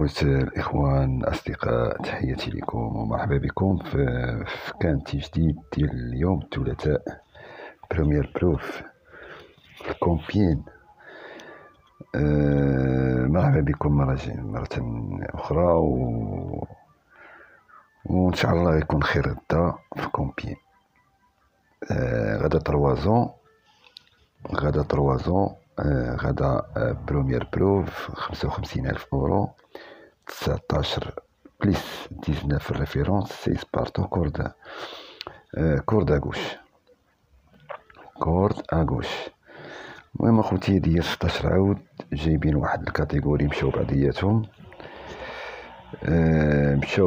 الإخوان الأصدقاء، تحياتي لكم ومرحبا بكم في كانتي جديد ديال اليوم الثلاثاء. بروميير بروف في الكومبين. مرحبا بكم مرة أخرى وإن شاء الله يكون خير غدا في كومبين. غدا تروازون غدا بروميير بروف 55,000 €، 19 بليس 19 ريفيرونس، 6 بارتو كورد اغوش. المهم اخوتي ديال 16 عاود جايبين واحد الكاتيجوري مشاو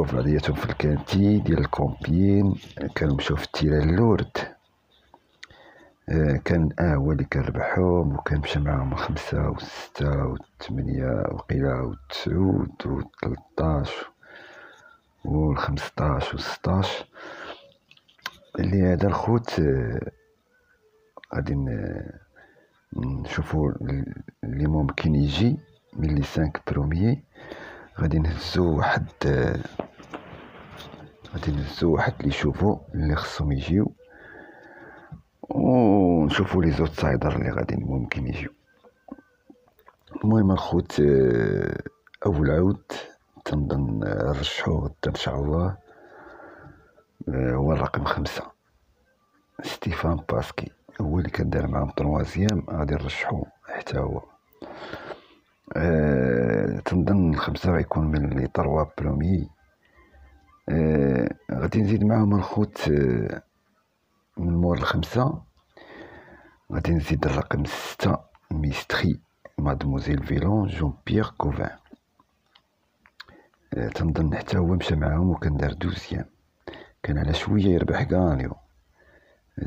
بعضياتهم في الكانتي ديال الكومبين. كانوا مشاو في التيران لورد، كان هو اللي كان ربحهم، وكان مشى معاهم 5 و6 و8 وقيلا و9 و13 و15 و16. اللي هذا الخوت غادي نشوفوا اللي ممكن يجي من لي 5 بروميي. غادي نهزو واحد اللي يشوفوا اللي خصهم يجيو، ونشوفوا لي زوت سايدر اللي غادي ممكن يجيو. المهم الخوت، اول عود تنظن نرشحوه غدا ان شاء الله، هو الرقم 5 ستيفان باسكي، هو اللي كان معاهم طروازيام. غادي نرشحوه حتى هو. تنظن 5 غيكون من لي 3 بروميي. غادي نزيد معاهم الخوت من مور 5 غادي نزيد الرقم 6 ميستري مادموزيل فيلون جون بيير كوفان. تنظن حتى هو مشى معاهم وكان دار 12، كان على شويه يربح غانيو.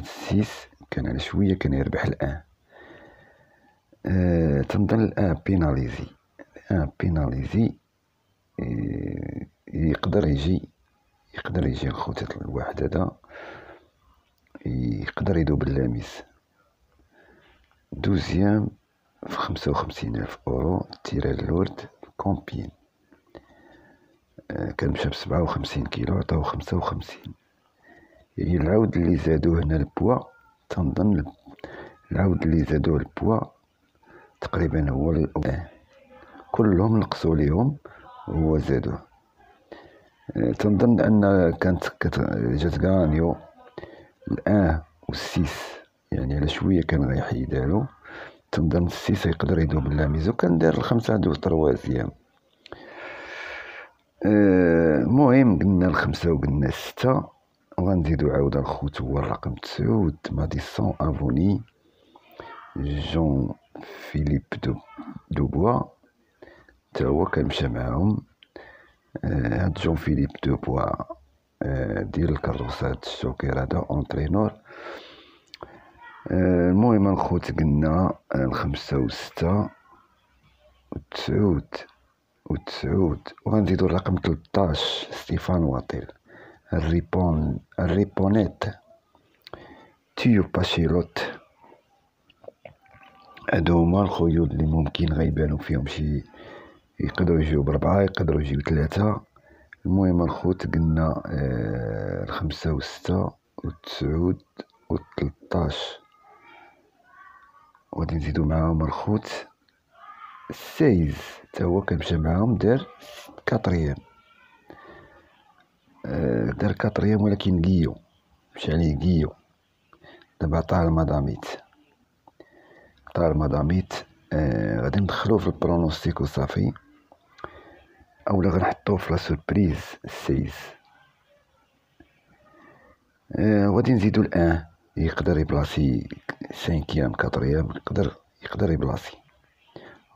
6 كان على شويه كان يربح الان. تنظن الان بيناليزي يقدر يجي الخوت الواحد هذا، يقدر يدوب اللامس 12 في 55,000 €. تيران لورد كومبين، كان مشى ب57 كيلو، عطاو 55. يعني العود اللي زادوه هنا البوا، تنظن العود اللي زادوه البوا تقريبا هو كلهم نقصوا ليهم وهو زادوه. تنظن ان كانت جات غانيو الان والسيس، يعني على شويه كان غيحيدها له. تنظن السيس يقدر يدوب اللاميزو، كان دار 5 دو تروازيام. المهم قلنا 5 وقلنا 6، وغنزيدو عاود الخوت هو الرقم 9 ماديسون افوني جون فيليب دوبوا، تا هو كان مشى معاهم. هاد جون فيليب دوبوا ديال الكروسات الشوكير هذا اونترينور. المهم الخوت قلنا 5 و6 و9، وغنزيدو الرقم 13 ستيفان واطيل الريبونيت تيو باشيلوت. هادو هما الخيول اللي ممكن غيبانو فيهم شي، يقدروا يجيو ب4 يقدروا يجيو 3. المهم الخوت قلنا 5 و6 و9 و13، وغادي نزيدو معاهم الخوت 16 تا هو كان مشى معاهم دار 4، ولكن كيو مشى عليه كيو. دابا عطاه المداميت. غادي ندخلوه في البرونوستيك وصافي، اولا غنحطوه في لا سوربريز 16. غادي نزيدو الان يقدر يبلاصي 5 يقدر يبلاصي،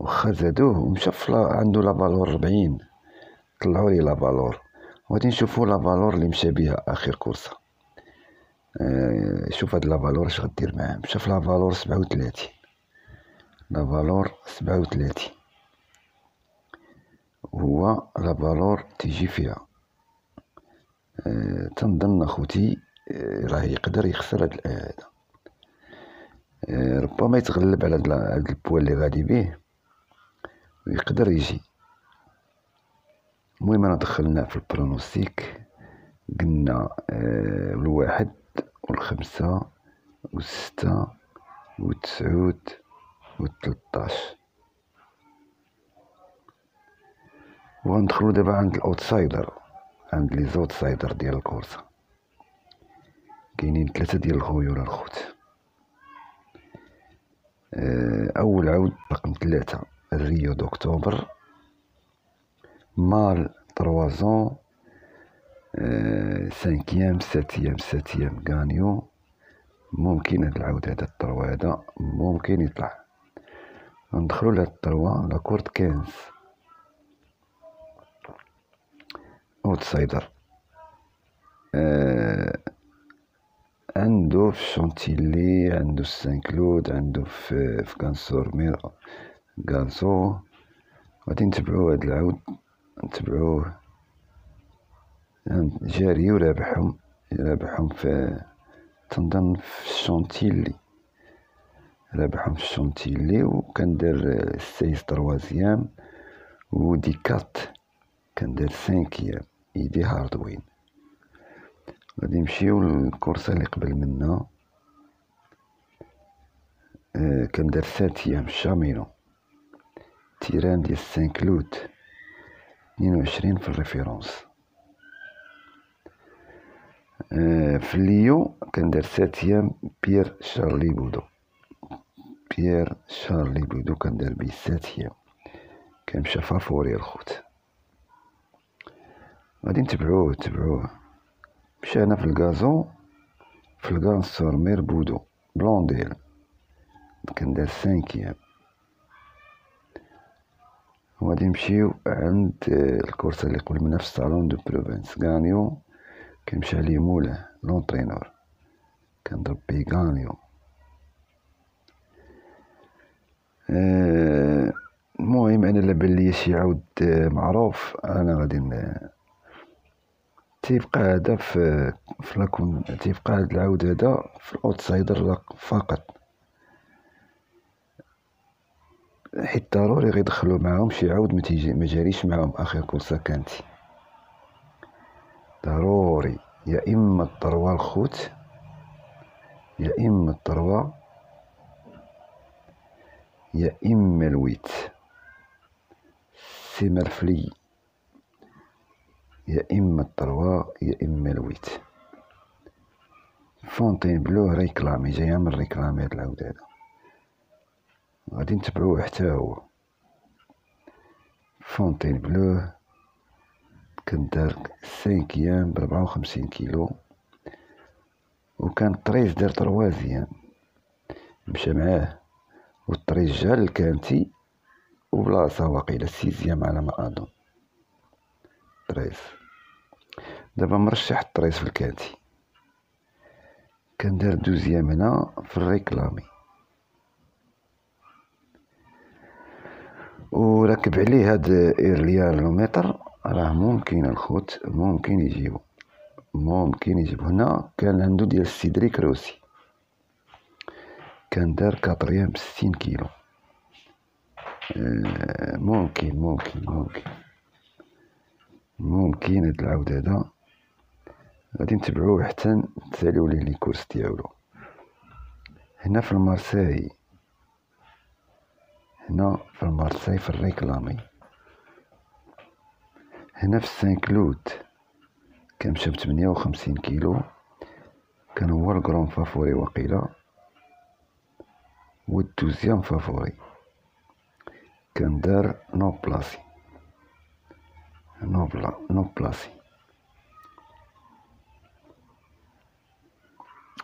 واخا زادوه ومشى عنده لا فالور 40. طلعوا لي لا فالور، وغادي نشوفوا لا فالور اللي مشى بها اخر كورسه. شوف هاد لا فالور اش غدير معاه. مشى في لا فالور 37، هو لا فالور تيجي فيها. تنظن اخوتي راه يقدر يخسر هاد الان هذا. ربما يتغلب على هاد البوا اللي غادي بيه ويقدر يجي. المهم انا دخلنا في البرونوستيك، قلنا الواحد والخمسة والستة والتسعود والتلطاش. وغندخلو دابا عند الاوتسايدر، عند لي زوتسايدر ديال الكورسة. كاينين 3 ديال الخيول الخوت. اول عود رقم 3 الريو دوكتوبر، مال 3 5 7 غانيو. ممكن هاد العود هذا الطروا هذا ممكن يطلع. ندخلو لهاد الطروا لاكورد 15 اوتسايدر. عنده في شونتيلي، عنده في سان كلود، عنده في كانسورمير غازو. غادي نتبعو هاد العود، نتبعوه جاري ورابحهم في تنظن في الشونتيلي، رابحهم في الشونتيلي. وكندير 16 تروازيام ودي كات كندير 5 ايدي هاردوين. غادي نمشيو للكورسة اللي قبل منا، كندير 7 شامينو، تيران ديال 5 كلود 22 في الريفيرونس. في الليو كندير 7 بيير شارلي بودو، كندير بيه 7 كنمشى فافوري الخوت. غادي نتبعوه. مشينا في الغازو، في الكانسورمير بودو بلونديل كندير 5. وغادي نمشيو عند الكورسة اللي قبل منا في الصالون دو بروفنس غانيو، كنمشي عليه مولاه لونطرينور كنضرب بيه غانيو. المهم انا لابان ليا شي عاود معروف، انا غادي تيبقى هذا في لاكون، تيبقى هاد العاود هذا في الاوتسايدر فقط، حيت ضروري غيدخلو معاهم شي عاود ما جاريش معاهم اخر كورسة كانتي. ضروري يا اما الطروا الخوت، يا اما الطروا، يا اما الويت سيمرفلي، يا اما الطروا يا اما الويت. فونتين بلو ريكلامي، جايه من ريكلامي هاد العود هذا، غادي نتبعوه حتى هو. فونتين بلو كندار 5 ب54 كيلو، وكان طريز دار تروازيام مشى معاه، والطريز جا للكانتي وبلاصة واقيلا 6 على ما اظن طريز. دابا مرشح الطريز في الكانتي، كندار 12 هنا في الريكلامي، وراكب عليه هاد ايرليانومتر. راه ممكن الخوت ممكن يجيبو هنا. كان عنده ديال السيدريك روسي، كان دار 4 ب60 كيلو. ممكن هاد العود هذا غادي نتبعوه حتى نتساليو ليه لي كورس ديالو. هنا في المارساي، في الريكلامي. هنا في سان كلود كنمشى ب58 كيلو، كان هو الكرون فافوري واقيلا، والدوزيام فافوري كان دار نو بلاسي.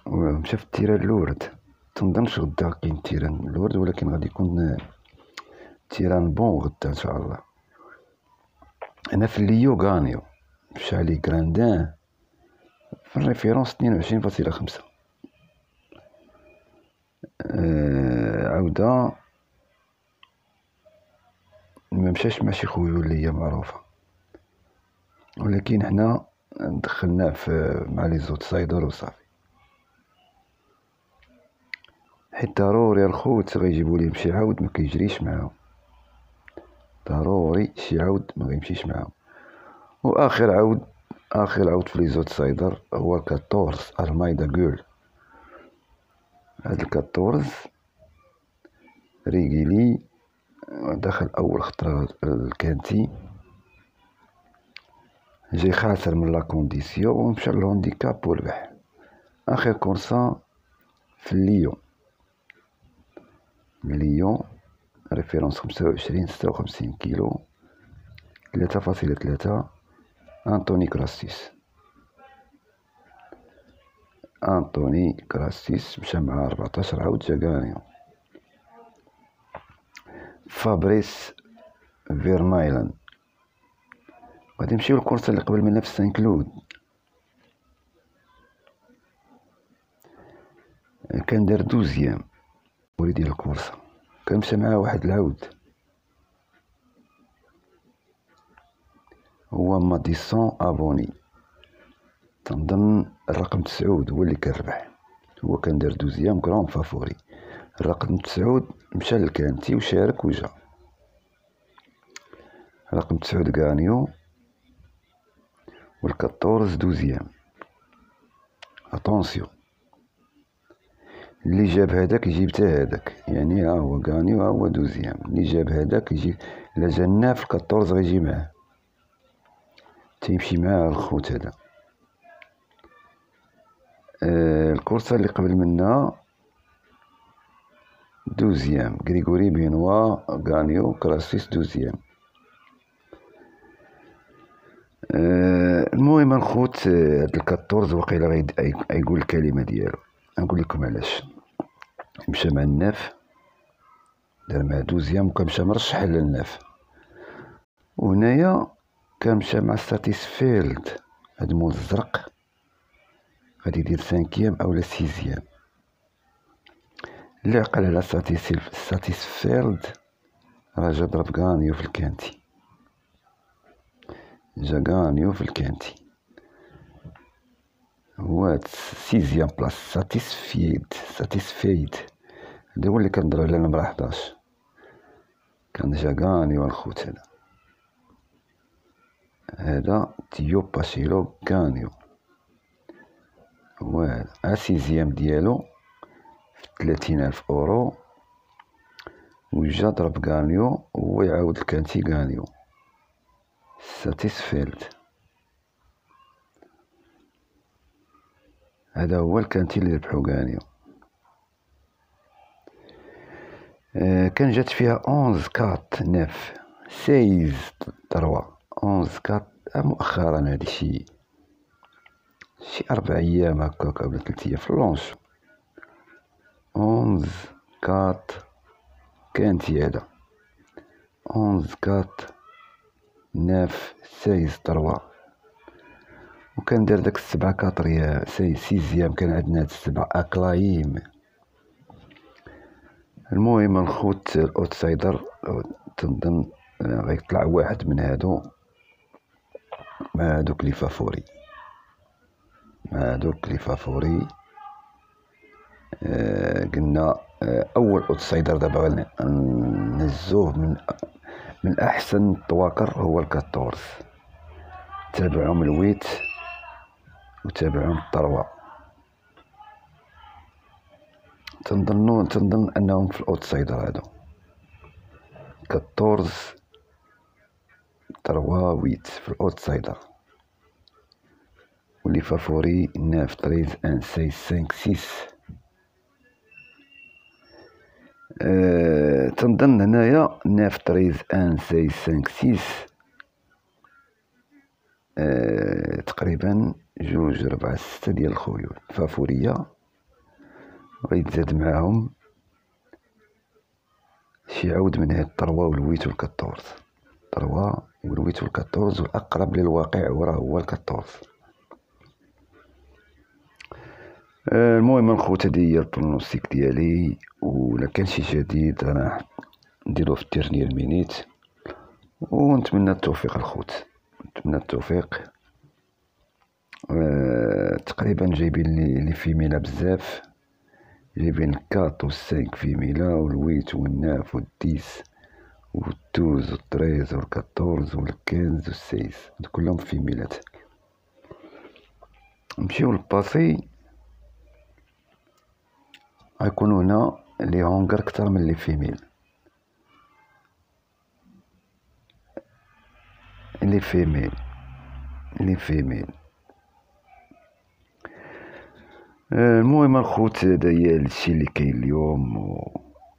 ومشى في التيران لورد، تنظنش غدا كاين تيران لورد، ولكن غادي يكون تيران بون غدا ان شاء الله. هنا في الليو غانيو مشى عليه كراندان في الريفيرونس 22.5. عودة ما مشاش مع شي خيول اللي هي معروفة، ولكن حنا دخلناه مع لي زوتسايدر وصافي. حيت ضروري الخوت غيجيبو ليهم شي عاود ما كيجريش معاهم، ضروري شي عاود ما غيمشيش معاهم. آخر عود في لي زوتسايدر هو 14 ألمايدا جول. هاد 14 ريجيلي دخل أول خطرة الكانتي، جاي خاسر من لا كونديسيون ومشى للهانديكاب وربح. آخر كورسة في ليون ريفيرونس 25-56 كيلو 3.3 أنتوني كراستيس مشى مع 14 عاود جا غانيو. فابريس فيرمايلان. غادي نمشيو للكورسة اللي قبل منها في سان كلود، كان دار 12 ولي ديال الكورسة، كان مشى معاه واحد العود هو ماديسون افوني، تنظن الرقم 9 هو اللي كربح، هو كان دار 12 كرون فافوري. الرقم 9 مشى للكانتي وشارك وجا. رقم 9 غانيو وال14 12. اتونسيون، اللي جاب هذاك يجيب حتى هذاك، يعني ها هو غانيو ها هو 12. اللي جاب هذاك يجي، الا جا الناف 14 غيجي معاه، تيمشي معاه الخوت هذا. الكورسة اللي قبل منها 12 غريغوري بينوا غانيو كراسيس 12. المهم الخوت هاد ال14 وقيلا غيقول الكلمة ديالو، نقول لكم علاش. مشى مع الناف دار مع 12 وكان مشى مرشح للناف، وهنايا كان مشى مع ساتيسفيلد، هاد مول الزرق غادي يدير 5 أو 6. اللي عقل على ساتيسفيلد راه جا ضرب غانيو في الكانتي، جا غانيو في الكانتي. هو 6 بلاص ساتيسفيد هذا هو اللي كنضرب على النمرة 11. كان جا غانيو الخوت هذا تيو باشيلو غانيو، هو هذا 6 ديالو في 30,000 أورو، وجا ضرب غانيو وهو يعاود الكانتي غانيو ساتيسفيلد. هذا هو الكانتي اللي ربحو غانيو. كان جات فيها 11-4-9-16-3 11-4 مؤخرا، هادي شي 4 أيام هكاك ولا 3 أيام في اللونش. 11-4 كانتي هذا 11-4-9-16-3، وكان دار داك 7-4 6 كان عندنا هاد 7 أقلايم. المهم الخوت الاوتسايدر تنظن غيطلع واحد من هادو مع هادوك لي فافوري. قلنا اول اوتسايدر دابا نهزوه من احسن الطواقر هو ال14، تابعهم الويت وتابعهم الطروة. تنظن انهم في الاوتسايدر هادو 14 3 8 في الاوتسايدر، واللي فافوري 9 13 1 6 5 6. تنظن هنايا 9 13 1 6 5 6 تقريبا 2 4 6 ديال الخيول فافورية، غيتزاد معاهم شي عود من هاد الطروة والويت وال14. الطروة والويت وال14 والأقرب للواقع هو ال14. المهم الخوت هادي هي البرونوستيك ديالي، ولا كان شي جديد انا نديرو في التيرنير مينيت، ونتمنى التوفيق الخوت، نتمنى التوفيق. تقريبا جايبين لي فيميلا بزاف، جايبين 4 و 5 فيميلا والويت والناف والديس والدوز والطريز والكاطورز والكنز والسيس، هادو كلهم فيميلات. نمشيو للباسي، غيكونو هنا لي هونغر كتر من لي فيميل. لي فيميل المهم الخوت، هذا هي الشي اللي كاين اليوم.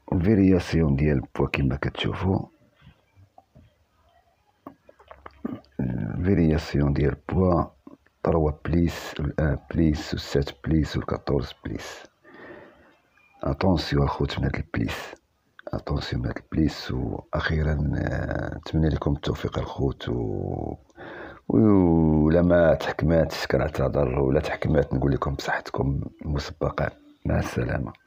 والفيرياسيون ديال البوا كما كتشوفو، الفيرياسيون ديال البوا 3 بليس و1 بليس و7 بليس و14 بليس. اتونسيو الخوت من هاد البليس، اتونسيو من هاد البليس. واخيرا نتمنى لكم التوفيق الخوت، ولا ما تحكماتش كنعتذر، ولا تحكمات نقول لكم بصحتكم مسبقا. مع السلامه.